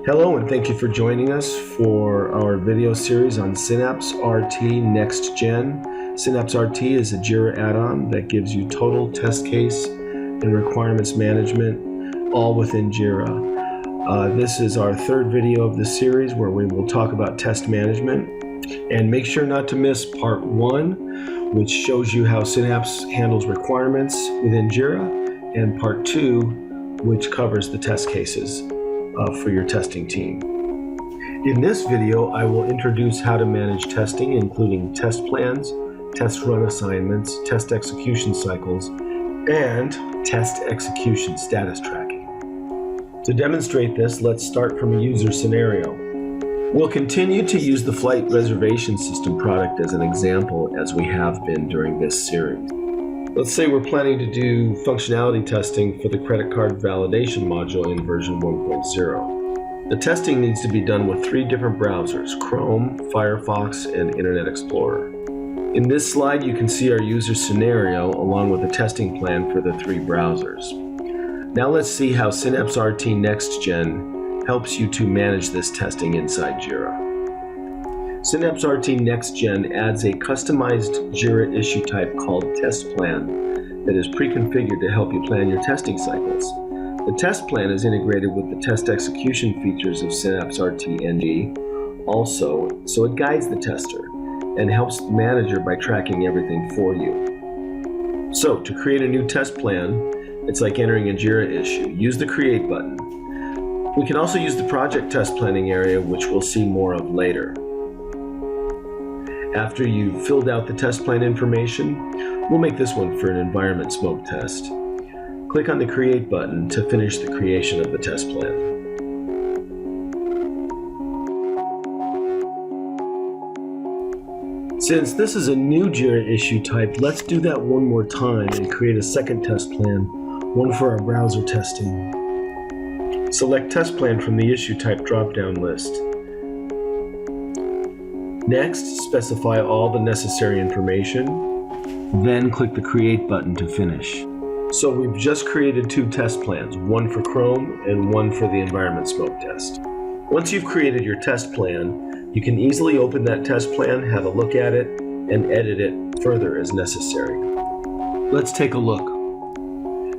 Hello and thank you for joining us for our video series on synapseRT NextGen. synapseRT is a Jira add-on that gives you total test case and requirements management all within Jira. This is our third video of the series where we will talk about test management. And make sure not to miss part 1, which shows you how Synapse handles requirements within Jira, and part 2, which covers the test cases for your testing team. In this video, I will introduce how to manage testing, including test plans, test run assignments, test execution cycles, and test execution status tracking. To demonstrate this, let's start from a user scenario. We'll continue to use the flight reservation system product as an example, as we have been during this series. Let's say we're planning to do functionality testing for the credit card validation module in version 1.0. The testing needs to be done with 3 different browsers: Chrome, Firefox, and Internet Explorer. In this slide, you can see our user scenario along with a testing plan for the 3 browsers. Now let's see how synapseRT NextGen helps you to manage this testing inside Jira. synapseRT NextGen adds a customized Jira issue type called test plan that is pre-configured to help you plan your testing cycles. The test plan is integrated with the test execution features of synapseRT NG also, so it guides the tester and helps the manager by tracking everything for you. So to create a new test plan, it's like entering a Jira issue. Use the Create button. We can also use the project test planning area, which we'll see more of later. After you've filled out the test plan information, we'll make this one for an environment smoke test. Click on the Create button to finish the creation of the test plan. Since this is a new Jira issue type, let's do that one more time and create a second test plan, one for our browser testing. Select Test Plan from the Issue Type drop-down list. Next, specify all the necessary information, then click the Create button to finish. So we've just created 2 test plans, one for Chrome and one for the environment smoke test. Once you've created your test plan, you can easily open that test plan, have a look at it, and edit it further as necessary. Let's take a look.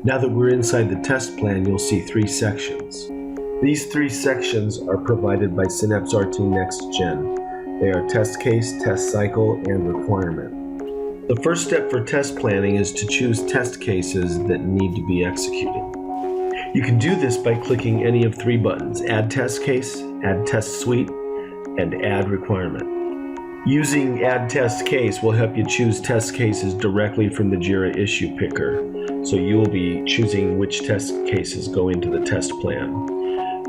Now that we're inside the test plan, you'll see 3 sections. These 3 sections are provided by synapseRT NextGen. They are test case, test cycle, and requirement. The first step for test planning is to choose test cases that need to be executed. You can do this by clicking any of 3 buttons: Add Test Case, Add Test Suite, and Add Requirement. Using Add Test Case will help you choose test cases directly from the Jira issue picker, so you will be choosing which test cases go into the test plan.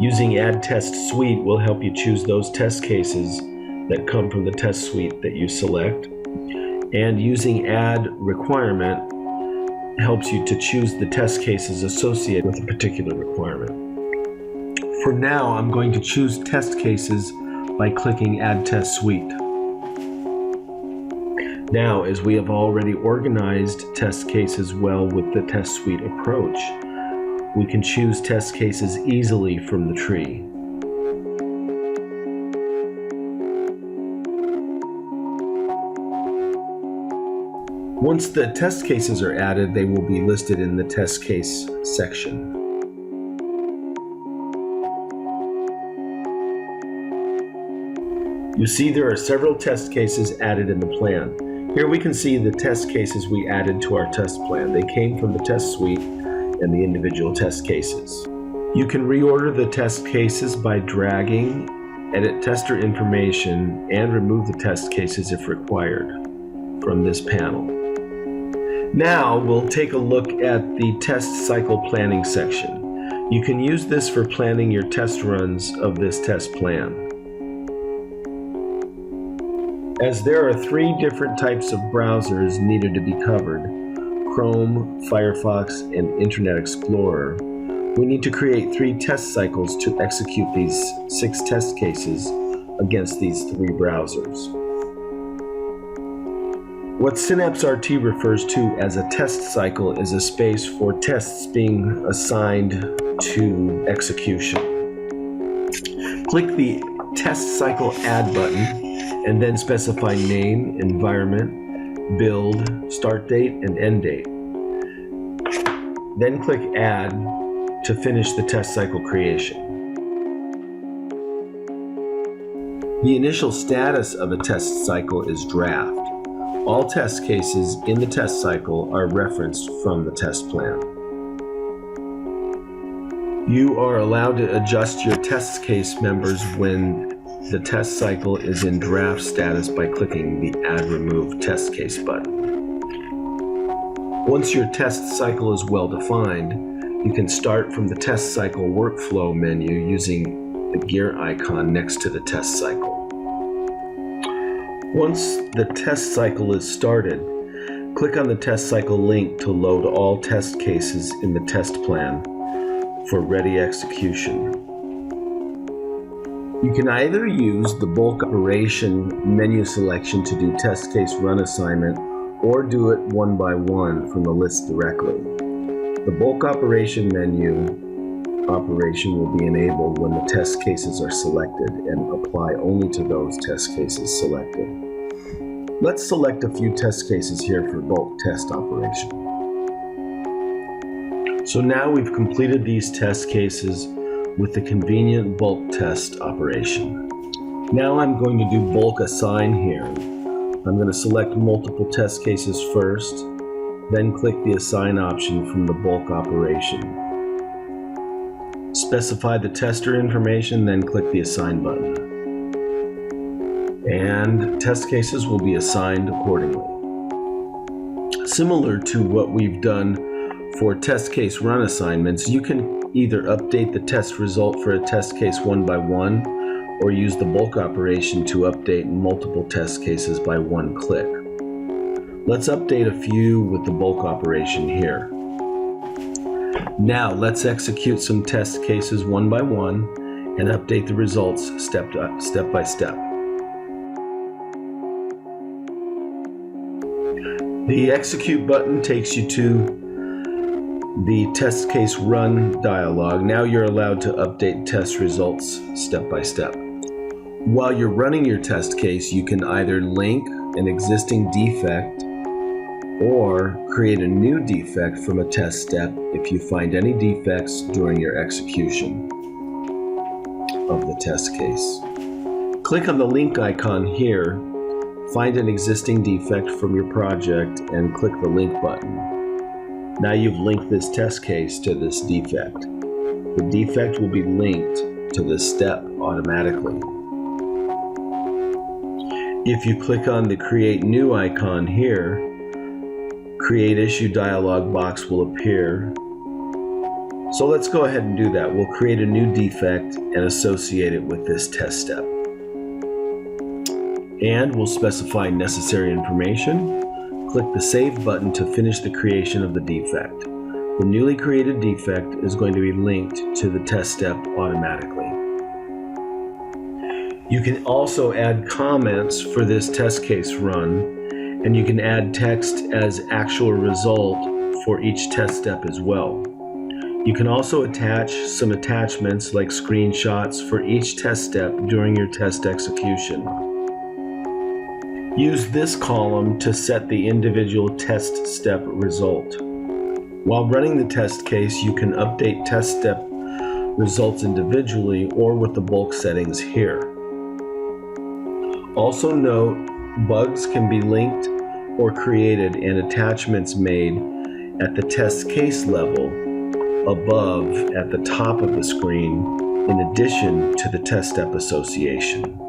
Using Add Test Suite will help you choose those test cases that come from the test suite that you select. And using Add Requirement helps you to choose the test cases associated with a particular requirement. For now, I'm going to choose test cases by clicking Add Test Suite. Now, as we have already organized test cases well with the test suite approach, we can choose test cases easily from the tree. Once the test cases are added, they will be listed in the test case section. You see there are several test cases added in the plan. Here we can see the test cases we added to our test plan. They came from the test suite and the individual test cases. You can reorder the test cases by dragging, edit tester information, and remove the test cases if required from this panel. Now we'll take a look at the test cycle planning section. You can use this for planning your test runs of this test plan. As there are 3 different types of browsers needed to be covered, Chrome, Firefox, and Internet Explorer, we need to create 3 test cycles to execute these 6 test cases against these 3 browsers. What synapseRT refers to as a test cycle is a space for tests being assigned to execution. Click the Test Cycle Add button and then specify name, environment, build, start date, and end date. Then click Add to finish the test cycle creation. The initial status of a test cycle is draft. All test cases in the test cycle are referenced from the test plan. You are allowed to adjust your test case members when the test cycle is in draft status by clicking the Add Remove Test Case button. Once your test cycle is well defined, you can start from the test cycle workflow menu using the gear icon next to the test cycle. Once the test cycle is started, click on the test cycle link to load all test cases in the test plan for ready execution. You can either use the bulk operation menu selection to do test case run assignment or do it one by one from the list directly. The bulk operation menu operation will be enabled when the test cases are selected and apply only to those test cases selected. Let's select a few test cases here for bulk test operation. So now we've completed these test cases with the convenient bulk test operation. Now I'm going to do bulk assign here. I'm going to select multiple test cases first, then click the assign option from the bulk operation. Specify the tester information, then click the assign button. And test cases will be assigned accordingly. Similar to what we've done for test case run assignments, you can either update the test result for a test case one by one, or use the bulk operation to update multiple test cases by one click. Let's update a few with the bulk operation here. Now let's execute some test cases one by one and update the results step by step. The execute button takes you to the test case run dialog. Now you're allowed to update test results step by step. While you're running your test case, you can either link an existing defect or create a new defect from a test step if you find any defects during your execution of the test case. Click on the link icon here, find an existing defect from your project, and click the link button. Now you've linked this test case to this defect. The defect will be linked to this step automatically. If you click on the Create New icon here, Create Issue dialog box will appear. So let's go ahead and do that. We'll create a new defect and associate it with this test step. And we'll specify necessary information. Click the Save button to finish the creation of the defect. The newly created defect is going to be linked to the test step automatically. You can also add comments for this test case run, and you can add text as actual result for each test step as well. You can also attach some attachments like screenshots for each test step during your test execution. Use this column to set the individual test step result. While running the test case, you can update test step results individually or with the bulk settings here. Also note, bugs can be linked or created and attachments made at the test case level above at the top of the screen in addition to the test step association.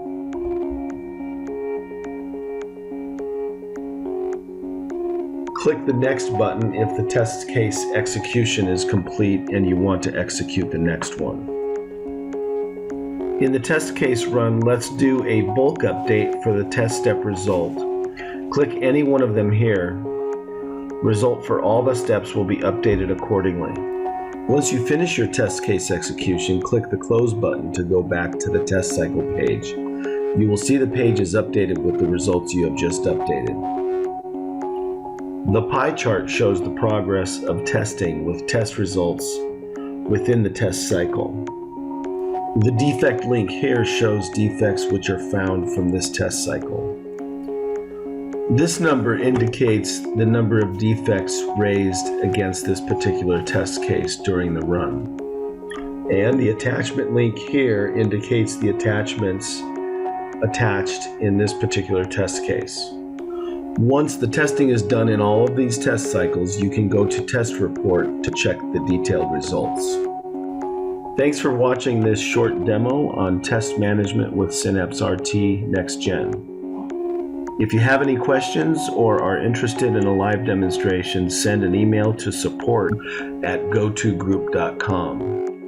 Click the Next button if the test case execution is complete and you want to execute the next one. In the test case run, let's do a bulk update for the test step result. Click any one of them here. Result for all the steps will be updated accordingly. Once you finish your test case execution, click the Close button to go back to the test cycle page. You will see the page is updated with the results you have just updated. The pie chart shows the progress of testing with test results within the test cycle. The defect link here shows defects which are found from this test cycle. This number indicates the number of defects raised against this particular test case during the run. And the attachment link here indicates the attachments attached in this particular test case. Once the testing is done in all of these test cycles, you can go to Test Report to check the detailed results. Thanks for watching this short demo on test management with synapseRT NextGen. If you have any questions or are interested in a live demonstration, send an email to support@gotogroup.com.